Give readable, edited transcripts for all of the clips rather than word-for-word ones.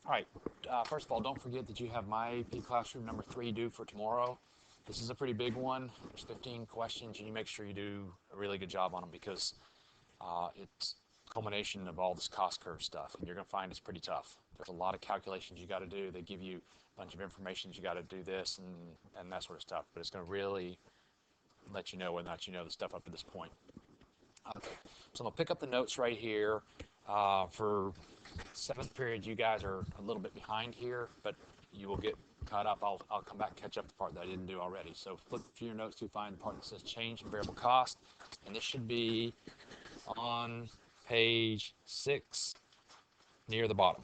All right, first of all, don't forget that you have my AP Classroom number 3 due for tomorrow. This is a pretty big one. There's 15 questions, and you make sure you do a really good job on them because it's a culmination of all this cost curve stuff, and you're going to find it's pretty tough. There's a lot of calculations you got to do. They give you a bunch of information. You got to do this and that sort of stuff, but it's going to really let you know whether or not you know the stuff up to this point. Okay, so I'm going to pick up the notes right here. For 7th period, you guys are a little bit behind here, but you will get caught up. I'll come back and catch up the part that I didn't do already. So flip through your notes to find the part that says change in variable cost, and this should be on page 6 near the bottom.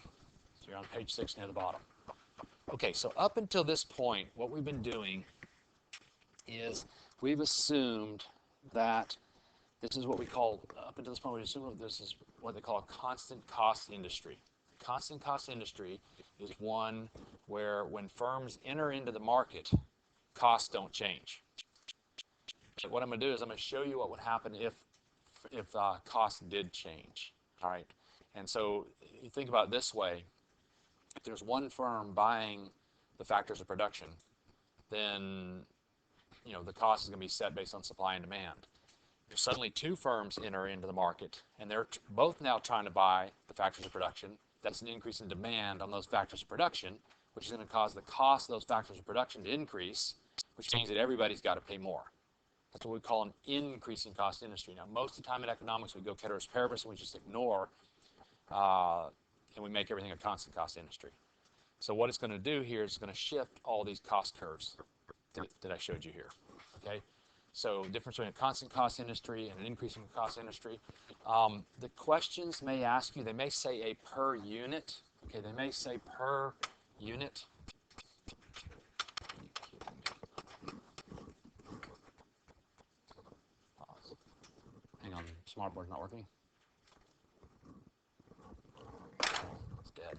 So you're on page 6 near the bottom. Okay, so up until this point, what we've been doing is we've assumed that this is what we call, up until this point, we assume this is what they call a constant cost industry. Constant cost industry is one where when firms enter into the market, costs don't change. So what I'm going to do is I'm going to show you what would happen if costs did change. All right, and so you think about it this way: if there's one firm buying the factors of production, then the cost is going to be set based on supply and demand. If suddenly 2 firms enter into the market and they're both now trying to buy the factors of production, that's an increase in demand on those factors of production, which is going to cause the cost of those factors of production to increase, which means that everybody's got to pay more. That's what we call an increasing cost industry. Now, most of the time in economics, we go ceteris paribus and we just ignore, and we make everything a constant cost industry. So what it's going to do here is it's going to shift all these cost curves that I showed you here. Okay. So difference between a constant cost industry and an increasing cost industry. The questions may ask you, they may say a per unit. Okay, they may say per unit. Hang on, smartboard's not working. It's dead.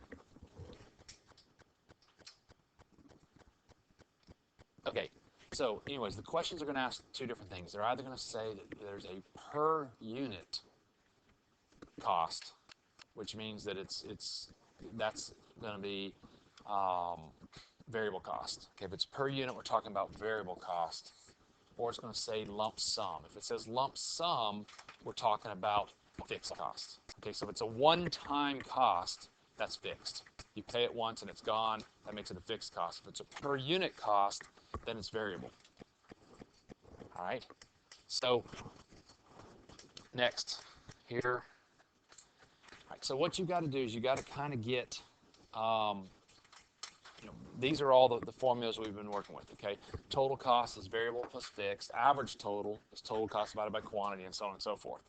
Okay. So anyways, the questions are going to ask 2 different things. They're either going to say that there's a per unit cost, which means that that's going to be variable cost. Okay, if it's per unit, we're talking about variable cost. Or it's going to say lump sum. If it says lump sum, we're talking about fixed cost. Okay, so if it's a one-time cost, that's fixed. You pay it once and it's gone. That makes it a fixed cost. If it's a per unit cost, then it's variable. All right. So next here. All right. So what you got to do is you got to kind of get. These are all the formulas we've been working with. Okay. Total cost is variable plus fixed. Average total is total cost divided by quantity, and so on and so forth.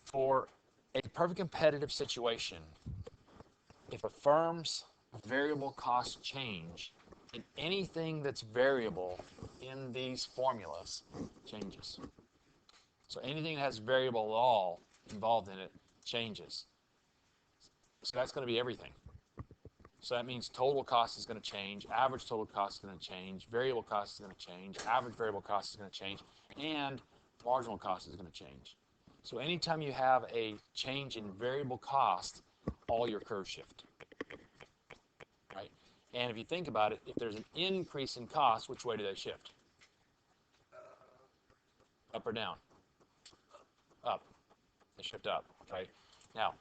For a perfect competitive situation, if a firm's variable costs change, and anything that's variable in these formulas changes. So anything that has variable at all involved in it changes. So that's going to be everything. So that means total cost is going to change, average total cost is going to change, variable cost is going to change, average variable cost is going to change, and marginal cost is going to change. So anytime you have a change in variable cost, all your curves shift. Right? And if you think about it, if there's an increase in cost, which way do they shift? Up or down? Up. They shift up. Okay. Now,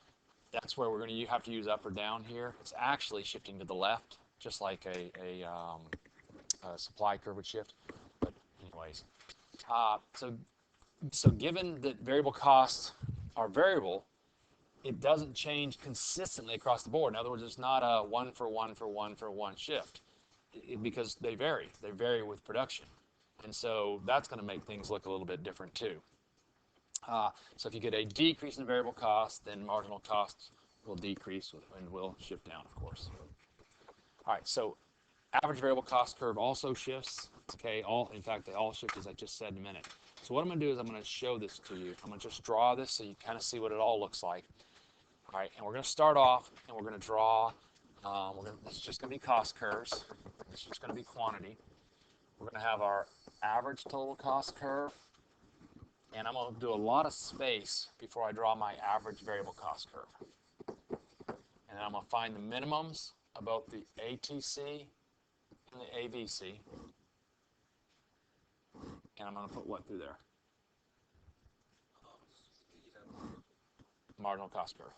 that's where we're going to have to use up or down here. It's actually shifting to the left, just like a supply curve would shift. But anyways, so given that variable costs are variable, it doesn't change consistently across the board. In other words, it's not a 1 for 1 for 1 for 1 shift because they vary. They vary with production. And so that's going to make things look a little bit different too. So if you get a decrease in variable cost, then marginal costs will decrease and will shift down, of course. All right, so average variable cost curve also shifts. Okay, in fact, they all shift as I just said in a minute. So what I'm going to do is I'm going to show this to you. I'm going to just draw this so you kind of see what it all looks like. All right, and we're going to start off and we're going to draw, this is just going to be cost curves. This is just going to be quantity. We're going to have our average total cost curve. And I'm going to do a lot of space before I draw my average variable cost curve. And then I'm going to find the minimums of both the ATC and the ABC. And I'm going to put what through there? Marginal cost curve.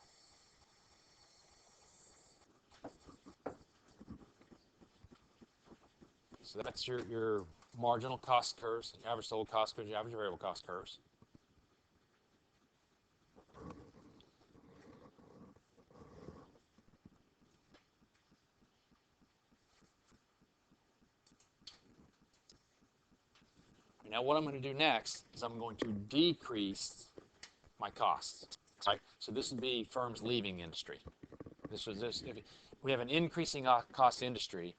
So that's your marginal cost curves, your average total cost curves, your average variable cost curves. Now what I'm going to do next is I'm going to decrease my costs. Right? So this would be firms leaving the industry. If we have an increasing cost industry,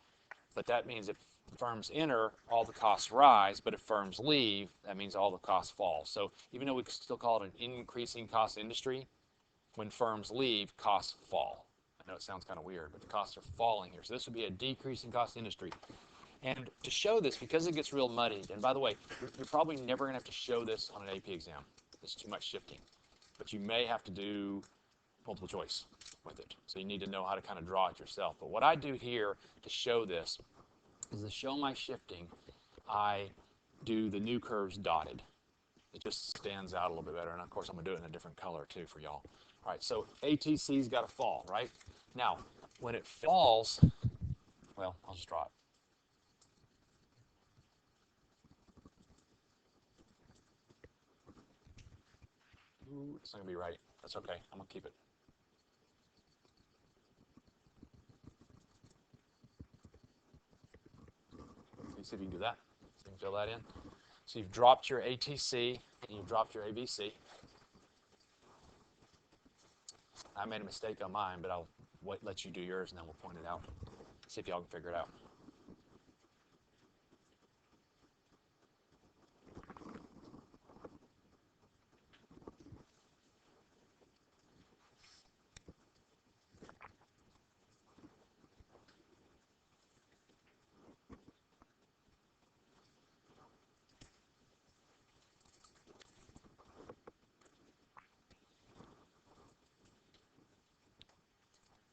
but that means if firms enter, all the costs rise, but if firms leave, that means all the costs fall. So even though we could still call it an increasing cost industry, when firms leave, costs fall. I know it sounds kind of weird, but the costs are falling here. So this would be a decreasing cost industry. And to show this, because it gets real muddied, and by the way, you're probably never going to have to show this on an AP exam. It's too much shifting. But you may have to do multiple choice with it. So you need to know how to kind of draw it yourself. But what I do here to show this is to show my shifting, I do the new curves dotted. It just stands out a little bit better. And of course, I'm going to do it in a different color too for y'all. All right, so ATC's got to fall, right? Now, when it falls, well, I'll just draw it. Ooh, it's not going to be right. That's okay. I'm going to keep it. See if you can do that. So you can fill that in. So you've dropped your ATC and you've dropped your ABC. I made a mistake on mine, but I'll let you do yours and then we'll point it out. See if y'all can figure it out.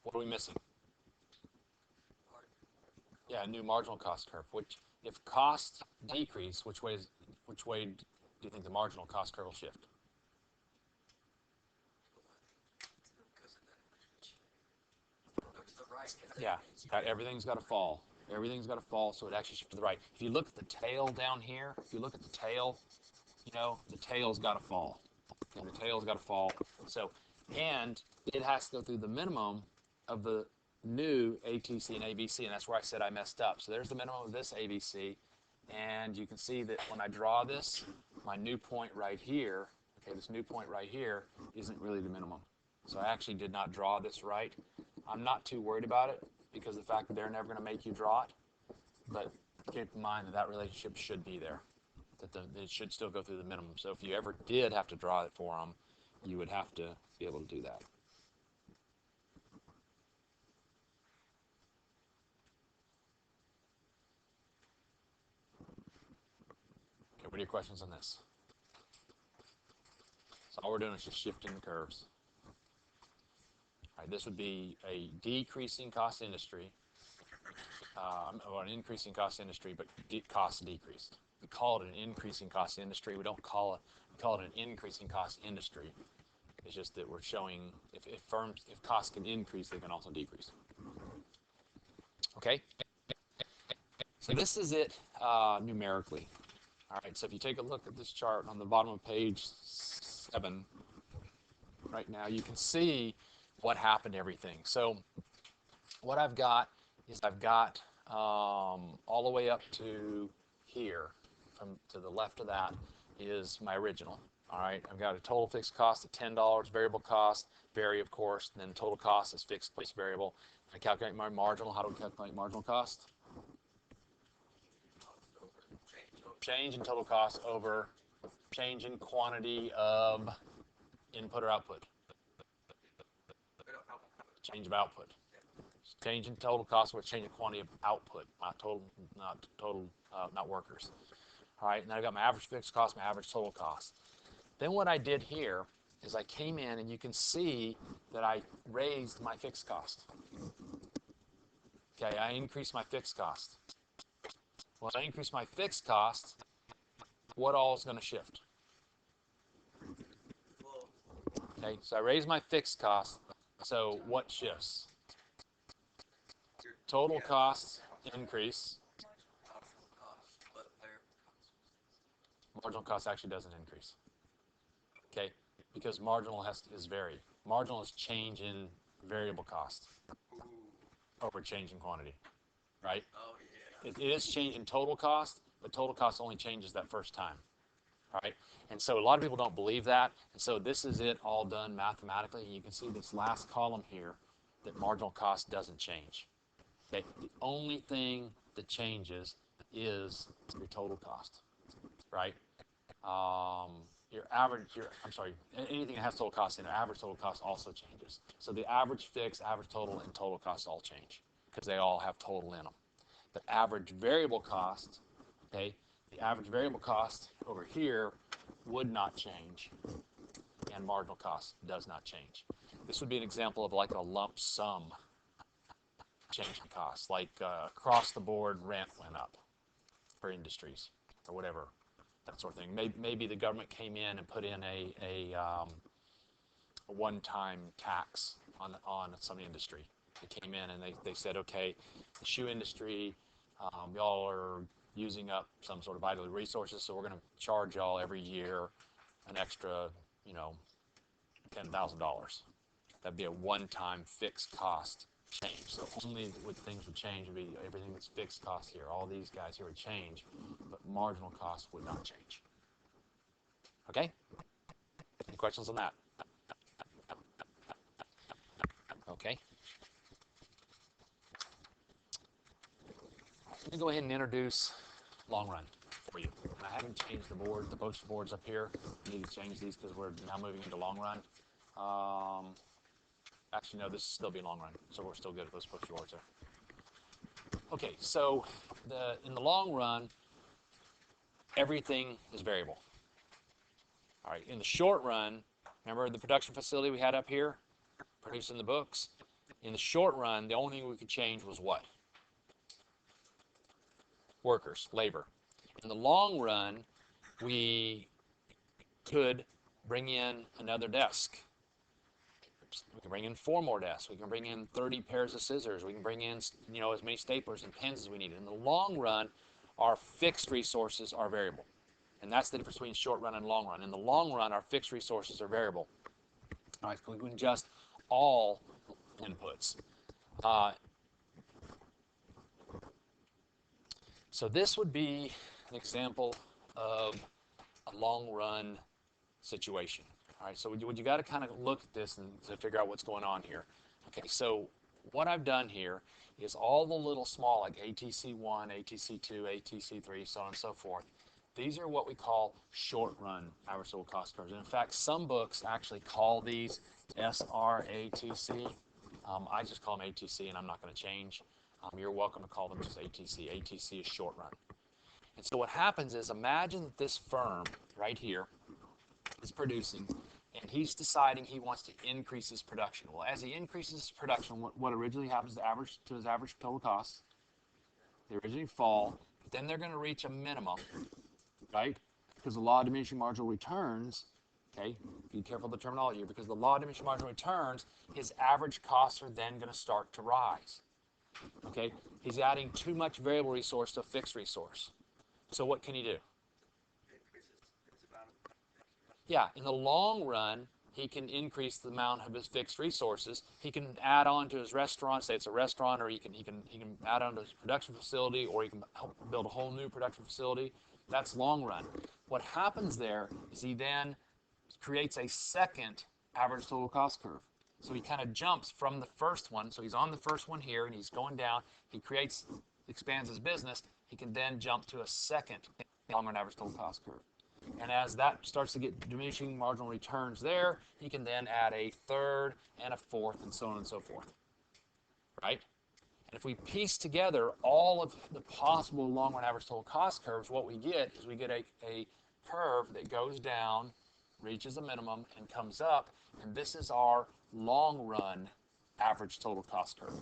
What are we missing? Yeah, a new marginal cost curve. Which, if costs decrease, which way do you think the marginal cost curve will shift? Yeah, everything's got to fall. Everything's got to fall, so it actually shifts to the right. If you look at the tail down here, if you look at the tail, you know, the tail's got to fall. And the tail's got to fall. So, and it has to go through the minimum of the new ATC and ABC, and that's where I said I messed up. So there's the minimum of this ABC, and you can see that when I draw this, my new point right here, okay, this new point right here isn't really the minimum. So I actually did not draw this right. I'm not too worried about it because of the fact that they're never going to make you draw it, but keep in mind that that relationship should be there, that it should still go through the minimum. So if you ever did have to draw it for them, you would have to be able to do that. Okay, what are your questions on this? So all we're doing is just shifting the curves. All right, this would be a decreasing cost industry, or an increasing cost industry, but costs decreased. We call it an increasing cost industry. We don't call it, we call it an increasing cost industry. It's just that we're showing if costs can increase, they can also decrease. Okay? So this is it numerically. All right, so if you take a look at this chart on the bottom of page 7, right now, you can see what happened to everything. So what I've got is I've got all the way up to here, to the left of that is my original. All right, I've got a total fixed cost of $10, variable cost, vary of course, and then total cost is fixed plus variable. I calculate my marginal. How do we calculate marginal cost? Change in total cost over change in quantity of input or output. Change of output. Change in total cost with change in quantity of output, not workers. All right, and then I've got my average fixed cost, my average total cost. Then what I did here is I came in and you can see that I raised my fixed cost. Okay, I increased my fixed cost. When I increase my fixed cost, what all is going to shift? Okay, so I raise my fixed cost. So what shifts? Total costs increase. Marginal cost actually doesn't increase. Okay, because marginal is varied. Marginal is change in variable cost over change in quantity, right? It is change in total cost, but total cost only changes that first time, right? And so a lot of people don't believe that, and so this is it all done mathematically. And you can see this last column here that marginal cost doesn't change. Okay, the only thing that changes is your total cost, right? Anything that has total cost in it, average total cost also changes. So the average fixed, average total, and total costs all change because they all have total in them. The average variable cost, okay, the average variable cost over here would not change, and marginal cost does not change. This would be an example of like a lump sum change in cost, like across the board rent went up for industries or whatever. That sort of thing. Maybe the government came in and put in a one-time tax on some industry. They came in and they said, okay, the shoe industry, y'all are using up some sort of vital resources, so we're going to charge y'all every year an extra, $10,000. That'd be a one-time fixed cost change. So only what things would change would be everything that's fixed cost here. All these guys here would change, but marginal cost would not change. Okay? Any questions on that? Okay. Let me go ahead and introduce long run for you. I haven't changed the board, the poster boards up here. I need to change these because we're now moving into long run. Actually, no, this will still be long run, so we're still good with those poster boards there. Okay, so in the long run, everything is variable. All right, in the short run, remember the production facility we had up here, producing the books? In the short run, the only thing we could change was what? Workers, labor. In the long run, we could bring in another desk. We can bring in 4 more desks. We can bring in 30 pairs of scissors. We can bring in, as many staplers and pens as we need. In the long run, our fixed resources are variable. And that's the difference between short run and long run. In the long run, our fixed resources are variable. All right, we can adjust all inputs. So this would be an example of a long run situation. All right, so you got to kind of look at this and to figure out what's going on here. Okay, so what I've done here is all the little small, like ATC1, ATC2, ATC3, so on and so forth. These are what we call short run average total cost curves. And in fact, some books actually call these SRATC. I just call them ATC, and I'm not going to change. You're welcome to call them just ATC. ATC is short run. And so what happens is, imagine that this firm right here is producing, and he's deciding he wants to increase his production. Well, as he increases his production, what originally happens to his average total costs, they originally fall, but then they're going to reach a minimum, right? Because the law of diminishing marginal returns, okay, be careful of the terminology here, because the law of diminishing marginal returns, his average costs are then going to start to rise. Okay, he's adding too much variable resource to a fixed resource. So what can he do? Yeah, in the long run, he can increase the amount of his fixed resources. He can add on to his restaurant, say it's a restaurant, or he can add on to his production facility, or he can help build a whole new production facility. That's long run. What happens there is he then creates a second average total cost curve. So he kind of jumps from the first one. So he's on the first one here, and he's going down. He expands his business. He can then jump to a second long run average total cost curve. And as that starts to get diminishing marginal returns there, he can then add a third and a fourth, and so on and so forth. Right? And if we piece together all of the possible long run average total cost curves, what we get is we get a curve that goes down reaches a minimum and comes up, and this is our long run average total cost curve.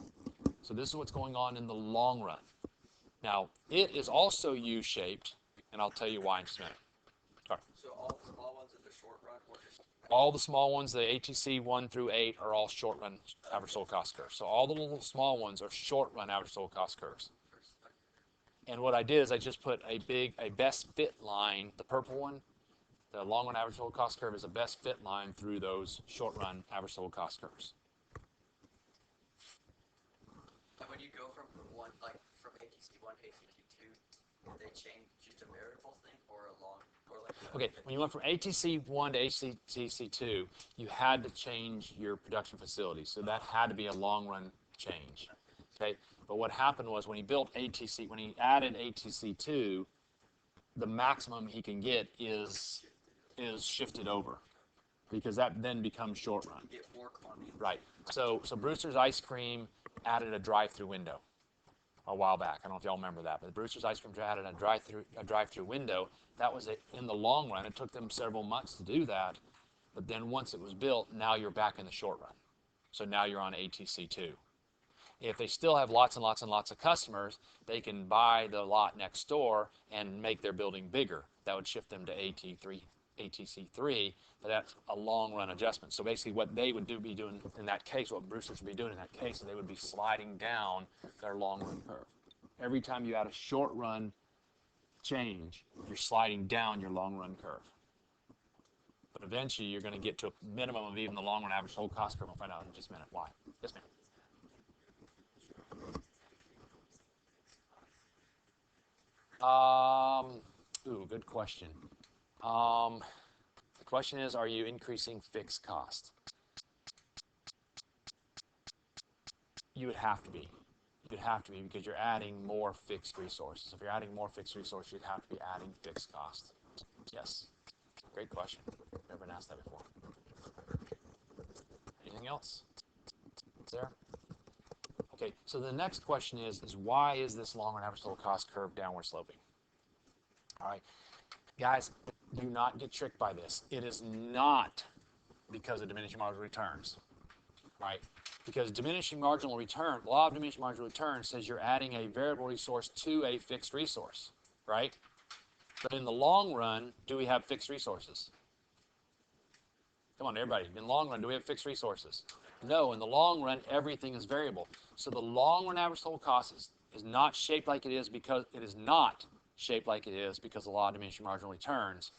So this is what's going on in the long run. Now, it is also U-shaped, and I'll tell you why in just a minute. Right. So all the small ones in the short run, or just All the small ones, the ATC 1 through 8, are all short run average total cost curves. So all the little small ones are short run average total cost curves. And what I did is I just put a best fit line, the purple one. The long run average total cost curve is a best fit line through those short run average total cost curves. and when you go from one, like from ATC1 to ATC2, did they change just a variable thing or a long, or like Okay, when you went from ATC1 to ATC2, you had to change your production facility. So that had to be a long run change. Okay, but what happened was when he built ATC, when he added ATC2, the maximum he can get is shifted over, because that then becomes short run. get more quantity? Right. So Brewster's Ice Cream added a drive-through window a while back. I don't know if y'all remember that, but Brewster's Ice Cream added a drive-through window. That was in the long run. It took them several months to do that, but then once it was built, now you're back in the short run. So now you're on ATC2. If they still have lots and lots and lots of customers, they can buy the lot next door and make their building bigger. That would shift them to ATC3, but that's a long run adjustment. So basically what they would be doing in that case, what Brewster's would be doing in that case, is they would be sliding down their long run curve. Every time you add a short run change, you're sliding down your long run curve. But eventually you're going to get to a minimum of even the long run average total cost curve. We'll find out in just a minute why. Yes, ma'am. Good question. The question is, are you increasing fixed cost? You would have to be. You'd have to be, because you're adding more fixed resources. If you're adding more fixed resources, you'd have to be adding fixed cost. Yes. Great question. Never been asked that before. Anything else? Sarah? Okay, so the next question is why is this long run average total cost curve downward sloping? All right, guys, do not get tricked by this. It is not because of diminishing marginal returns, right? Because diminishing marginal return, law of diminishing marginal return says you're adding a variable resource to a fixed resource, right? But in the long run, do we have fixed resources? Come on, everybody. In the long run, do we have fixed resources? No, in the long run, everything is variable. So the long run average total cost is not shaped like it is because it is not shaped like it is because of the law of diminishing marginal returns.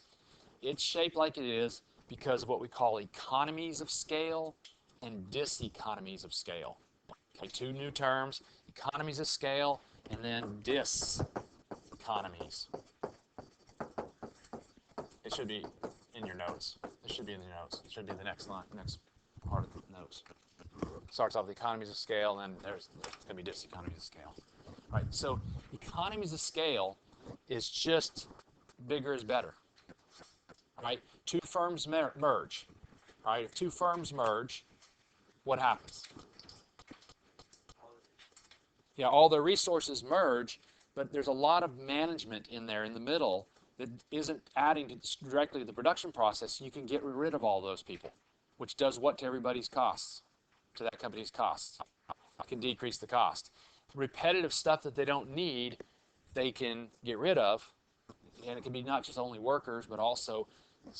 It's shaped like it is because of what we call economies of scale and diseconomies of scale. Okay, two new terms, economies of scale and then diseconomies. It should be in your notes. It should be in your notes. It should be the next line, next part of the notes. Starts off with economies of scale, and then there's going to be diseconomies of scale. Right, so economies of scale is just bigger is better. Right, two firms merge. Right, if two firms merge, what happens? Yeah, all their resources merge, but there's a lot of management in there in the middle that isn't adding directly to the production process. You can get rid of all those people, which does what to everybody's costs, to that company's costs. It can decrease the cost. Repetitive stuff that they don't need, they can get rid of, and it can be not just only workers, but also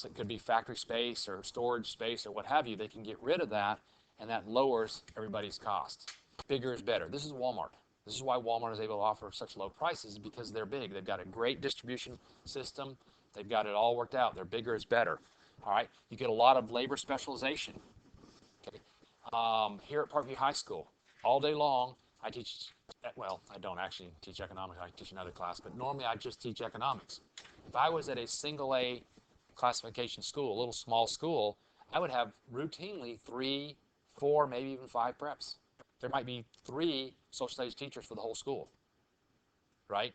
it could be factory space or storage space or what have you. They can get rid of that, and that lowers everybody's cost. Bigger is better. This is Walmart. This is why Walmart is able to offer such low prices, because they're big. They've got a great distribution system. They've got it all worked out. They're bigger is better. All right. You get a lot of labor specialization. Okay. Here at Parkview High School, all day long, I teach. Well, I don't actually teach economics. I teach another class, but normally I just teach economics. If I was at a single A classification school, a little small school, I would have routinely 3, 4, maybe even 5 preps. There might be 3 social studies teachers for the whole school, right?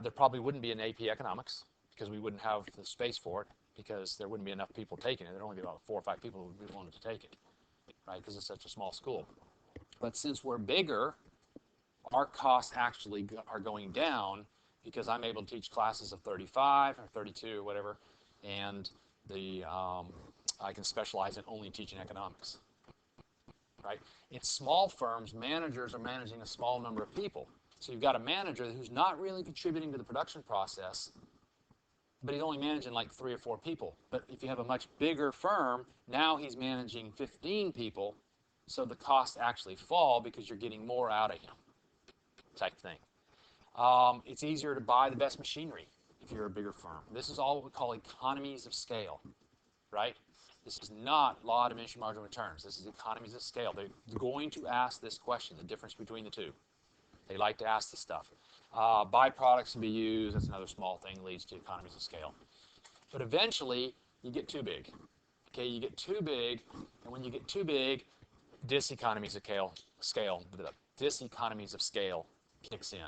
There probably wouldn't be an AP economics because we wouldn't have the space for it, because there wouldn't be enough people taking it. There'd only be about 4 or 5 people who would be willing to take it, right? Because it's such a small school. But since we're bigger, our costs actually are going down because I'm able to teach classes of 35 or 32 or whatever, and I can specialize in only teaching economics, right? In small firms, managers are managing a small number of people. So you've got a manager who's not really contributing to the production process, but he's only managing like 3 or 4 people. But if you have a much bigger firm, now he's managing 15 people, so the costs actually fall because you're getting more out of him, type thing. It's easier to buy the best machinery if you're a bigger firm. This is all what we call economies of scale, right? This is not law of diminishing marginal returns. This is economies of scale. They're going to ask this question, the difference between the two. They like to ask this stuff. Byproducts to be used, that's another small thing, leads to economies of scale. But eventually, you get too big. Okay, you get too big, and when you get too big, diseconomies of scale kicks in.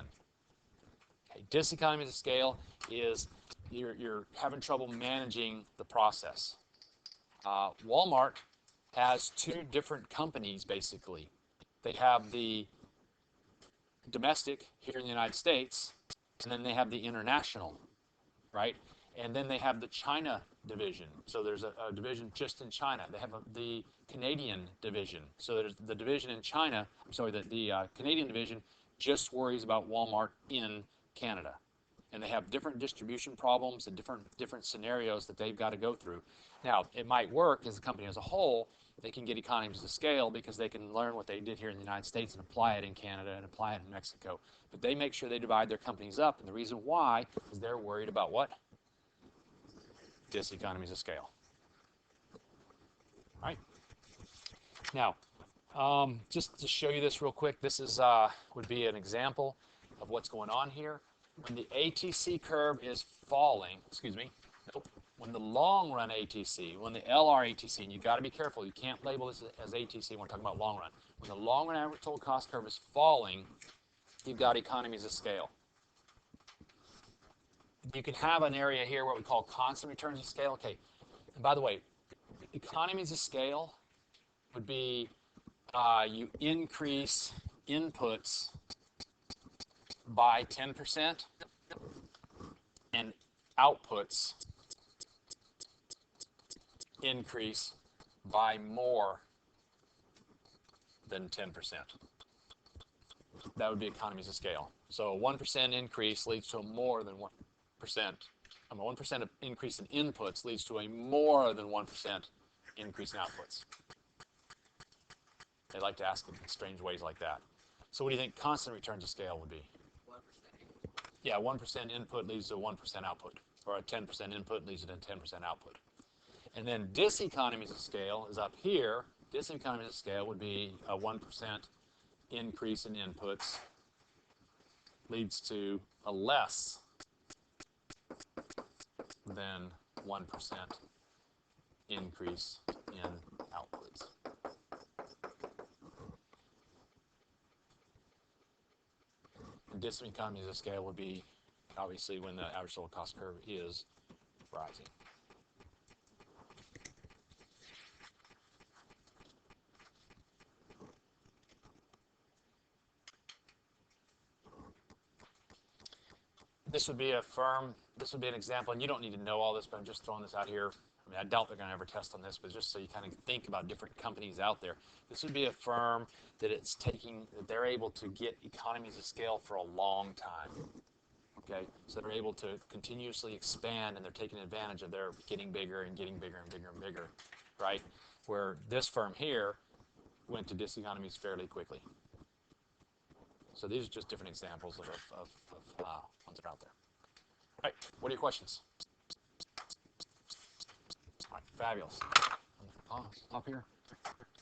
Okay, diseconomies of scale is you're having trouble managing the process. Walmart has 2 different companies, basically. They have the domestic here in the United States, and then they have the international, right? And then they have the China division. So there's a division just in China. They have the Canadian division. So there's the division in China. I'm sorry, the Canadian division just worries about Walmart in Canada. And they have different distribution problems and different scenarios that they've got to go through. Now, it might work as a company as a whole. They can get economies of scale because they can learn what they did here in the United States and apply it in Canada and apply it in Mexico. But they make sure they divide their companies up, and the reason why is they're worried about what? Diseconomies of scale. All right. Now, just to show you this real quick, this is would be an example of what's going on here. When the ATC curve is falling, when the long run ATC, when the LRATC, and you've got to be careful, you can't label this as ATC when we're talking about long run. When the long run average total cost curve is falling, you've got economies of scale. You can have an area here what we call constant returns of scale. Okay, and by the way, economies of scale would be you increase inputs by 10% and outputs increase by more than 10%. That would be economies of scale. So a 1% increase leads to a more than 1%. A 1% increase in inputs leads to a more than 1% increase in outputs. They like to ask it in strange ways like that. So what do you think constant returns of scale would be? 1%. Yeah, 1% input leads to 1% output, or a 10% input leads to 10% output. And then diseconomies of scale is up here. Diseconomies of scale would be a 1% increase in inputs leads to a less than 1% increase in outputs. And diseconomies of scale would be obviously when the average total cost curve is rising. This would be a firm, this would be an example, and you don't need to know all this, but I'm just throwing this out here. I mean, I doubt they're going to ever test on this, but just so you kind of think about different companies out there. This would be a firm that that they're able to get economies of scale for a long time. Okay, so they're able to continuously expand, and they're taking advantage of their getting bigger and getting bigger and bigger and bigger, right? Where this firm here went to diseconomies fairly quickly. So these are just different examples of ones that are out there. All right, what are your questions? All right, fabulous. Pause, stop here.